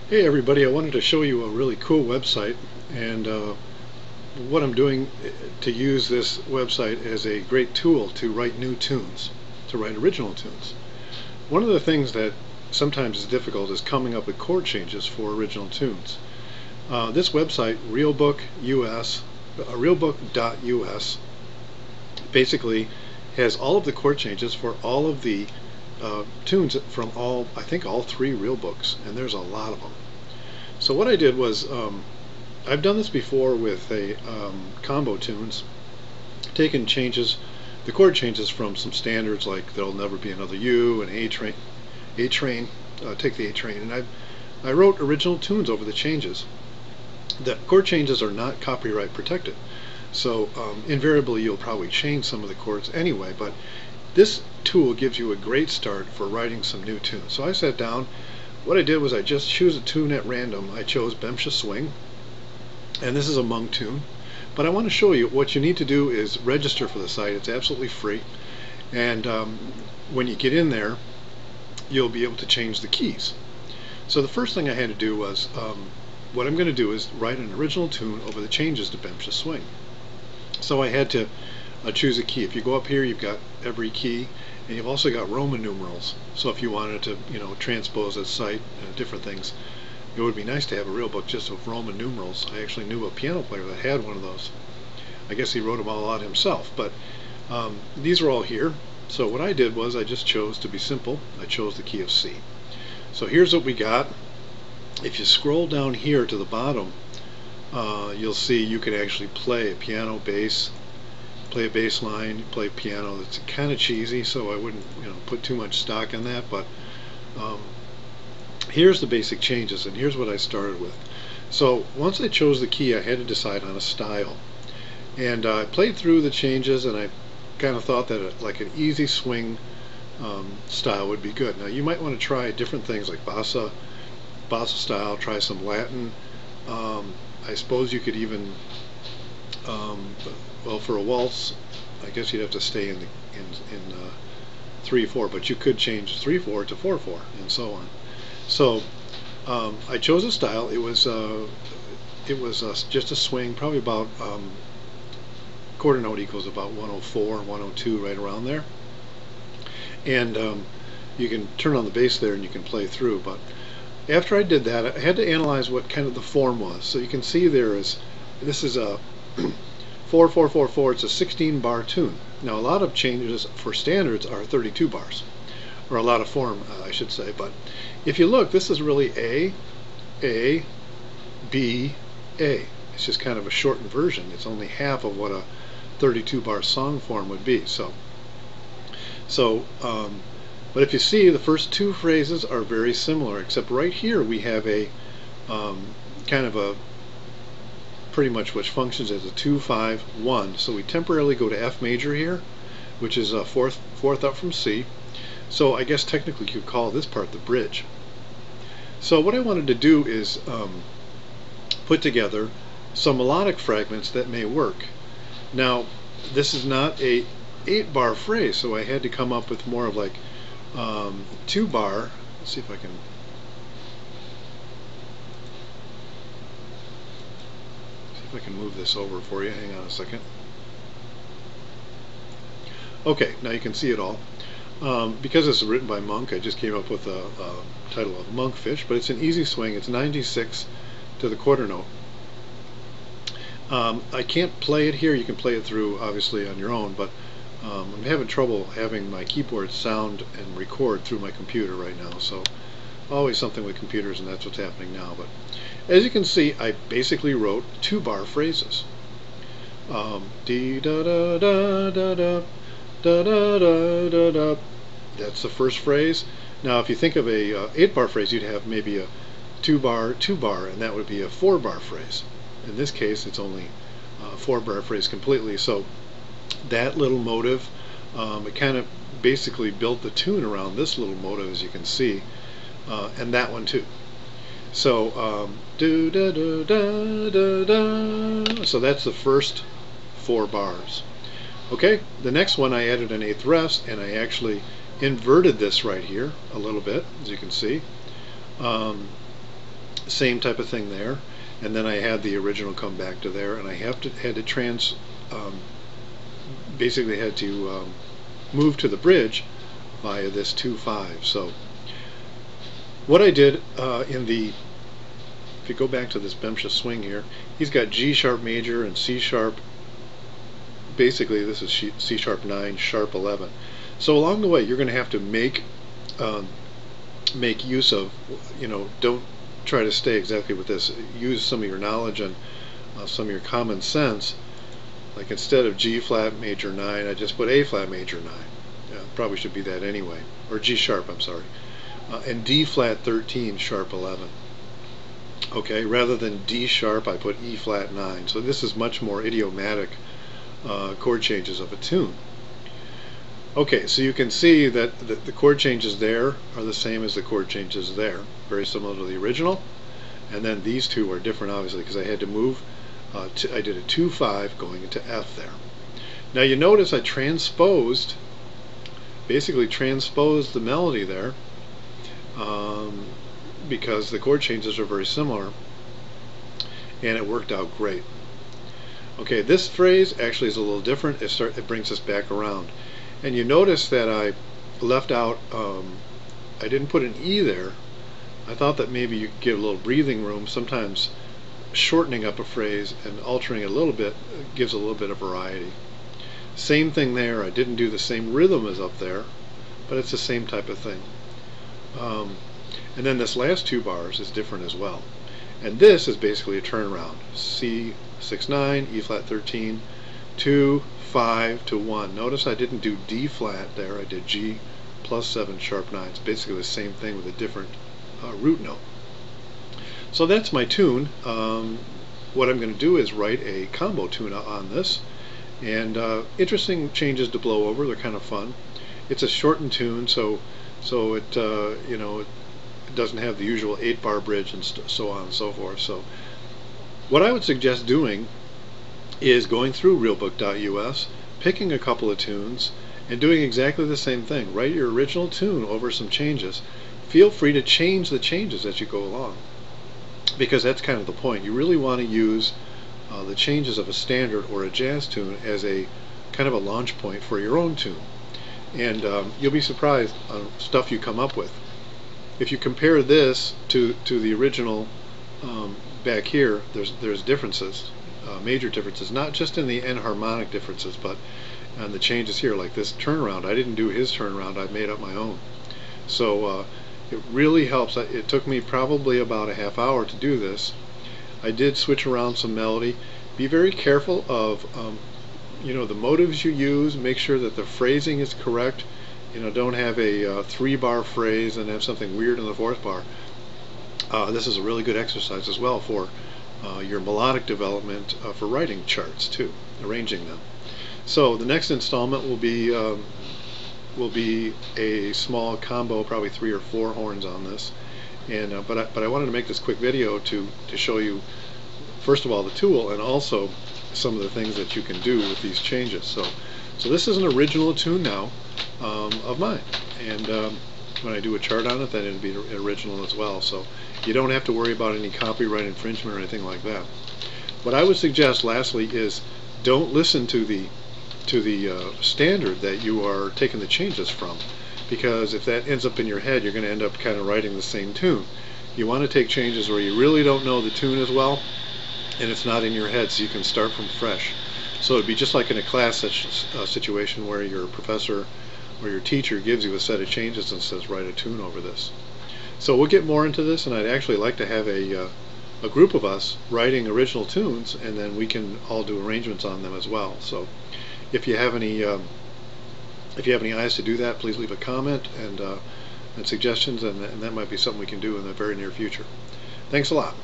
Hey everybody, I wanted to show you a really cool website and what I'm doing to use this website as a great tool to write new tunes, to write original tunes. One of the things that sometimes is difficult is coming up with chord changes for original tunes. This website, realbook.us, basically has all of the chord changes for all of the tunes from I think all three real books, and there's a lot of them. So what I did was, I've done this before with a combo tunes, taken changes, the chord changes from some standards like There'll Never Be Another You and A Train, Take the A Train, and I wrote original tunes over the changes. The chord changes are not copyright protected, so invariably you'll probably change some of the chords anyway, but this tool gives you a great start for writing some new tunes. So I sat down. What I did was I just choose a tune at random. I chose Bemsha Swing, and this is a Monk tune. But I want to show you what you need to do is register for the site. It's absolutely free, and when you get in there, you'll be able to change the keys. So the first thing I had to do was, what I'm going to do is write an original tune over the changes to Bemsha Swing. So I had to choose a key. If you go up here, you've got every key, and you've also got Roman numerals. So if you wanted to, transpose a site, different things, it would be nice to have a real book just with Roman numerals. I actually knew a piano player that had one of those. I guess he wrote them all out himself, but these are all here. So what I did was I just chose, to be simple, I chose the key of C. So here's what we got. If you scroll down here to the bottom, you'll see you can actually play a piano bass, play a bass line, play piano. It's kind of cheesy, so I wouldn't put too much stock in that, but here's the basic changes, and here's what I started with. So once I chose the key, I had to decide on a style, and I played through the changes, and I kind of thought that like an easy swing style would be good. Now you might want to try different things like bossa style, try some Latin. I suppose you could even well, for a waltz, I guess you'd have to stay in 3/4, but you could change 3/4 to 4/4, and so on. So I chose a style. It was just a swing, probably about quarter note equals about 104, 102, right around there. And you can turn on the bass there, and you can play through. But after I did that, I had to analyze what kind of the form was. So you can see this is a 4/4/4/4. It's a 16-bar tune. Now a lot of changes for standards are 32 bars, or a lot of form, I should say. But if you look, this is really A, B, A. It's just kind of a shortened version. It's only half of what a 32-bar song form would be. But if you see, the first two phrases are very similar, except right here we have a kind of a pretty much which functions as a 2-5-1. So we temporarily go to F major here, which is a fourth up from C. So I guess technically you could call this part the bridge. So what I wanted to do is put together some melodic fragments that may work. Now this is not a 8-bar phrase, so I had to come up with more of like 2-bar. Let's see if I can. I can move this over for you. Hang on a second. Okay, now you can see it all. Because this is written by Monk, I just came up with a title of Monkfish, but it's an easy swing. It's 96 to the quarter note. I can't play it here. You can play it through, obviously, on your own, but I'm having trouble having my keyboard sound and record through my computer right now, so always something with computers, and that's what's happening now. But as you can see, I basically wrote 2-bar phrases. Dee da da da da da da da da da da. That's the first phrase. Now if you think of a 8-bar phrase, you'd have maybe a 2-bar, 2-bar, and that would be a 4-bar phrase. In this case, it's only a 4-bar phrase completely. So that little motive, it kind of basically built the tune around this little motive, as you can see, and that one too. So do da da da da da. So that's the first 4 bars. Okay, the next one I added an 8th rest, and I actually inverted this right here a little bit, as you can see. Same type of thing there, and then I had the original come back to there, and I had to basically had to move to the bridge via this 2-5. So what I did if you go back to this Bemsha swing here, he's got G sharp major and C sharp. Basically, this is C sharp 9, sharp 11. So along the way, you're going to have to make use of, don't try to stay exactly with this. Use some of your knowledge and some of your common sense. Like instead of G flat major 9, I just put A flat major 9. Probably should be that anyway. Or G sharp, I'm sorry. And D flat 13, sharp 11. Okay, rather than D sharp, I put E flat 9. So this is much more idiomatic chord changes of a tune. Okay, so you can see that the chord changes there are the same as the chord changes there. Very similar to the original. And then these two are different, obviously, because I had to move. I did a 2-5 going into F there. Now you notice I basically transposed the melody there, because the chord changes are very similar, and it worked out great. Okay, this phrase actually is a little different. It brings us back around. And you notice that I left out, I didn't put an E there. I thought that maybe you could give a little breathing room. Sometimes shortening up a phrase and altering it a little bit gives a little bit of variety. Same thing there. I didn't do the same rhythm as up there, but it's the same type of thing. And then this last 2 bars is different as well. And this is basically a turnaround. C 6-9, E flat 13, 2, 5 to 1. Notice I didn't do D flat there. I did G plus 7 sharp 9. It's basically the same thing with a different root note. So that's my tune. What I'm going to do is write a combo tune on this, and interesting changes to blow over. They're kind of fun. It's a shortened tune, so it it doesn't have the usual 8-bar bridge and so on and so forth. So what I would suggest doing is going through realbook.us, picking a couple of tunes, and doing exactly the same thing. Write your original tune over some changes. Feel free to change the changes as you go along, because that's kind of the point. You really want to use the changes of a standard or a jazz tune as a kind of a launch point for your own tune, and you'll be surprised on stuff you come up with. If you compare this to the original back here, there's differences, major differences, not just in the enharmonic differences, but on the changes here. Like this turnaround, I didn't do his turnaround, I made up my own. So it really helps. It took me probably about a half hour to do this. I did switch around some melody. Be very careful of the motives you use. Make sure that the phrasing is correct. Don't have a 3-bar phrase and have something weird in the 4th bar. This is a really good exercise as well for your melodic development for writing charts too, arranging them. So the next installment will be a small combo, probably 3 or 4 horns on this. And but I wanted to make this quick video to show you, first of all, the tool, and also some of the things that you can do with these changes. So this is an original tune now of mine, and when I do a chart on it, then it'll be original as well. So you don't have to worry about any copyright infringement or anything like that. What I would suggest, lastly, is don't listen to the standard that you are taking the changes from, because if that ends up in your head, you're going to end up kind of writing the same tune. You want to take changes where you really don't know the tune as well, and it's not in your head, so you can start from fresh. So it'd be just like in a class situation where your professor or your teacher gives you a set of changes and says, write a tune over this. So we'll get more into this, and I'd actually like to have a group of us writing original tunes, and then we can all do arrangements on them as well. So if you have any eyes to do that, please leave a comment and suggestions, and that might be something we can do in the very near future. Thanks a lot.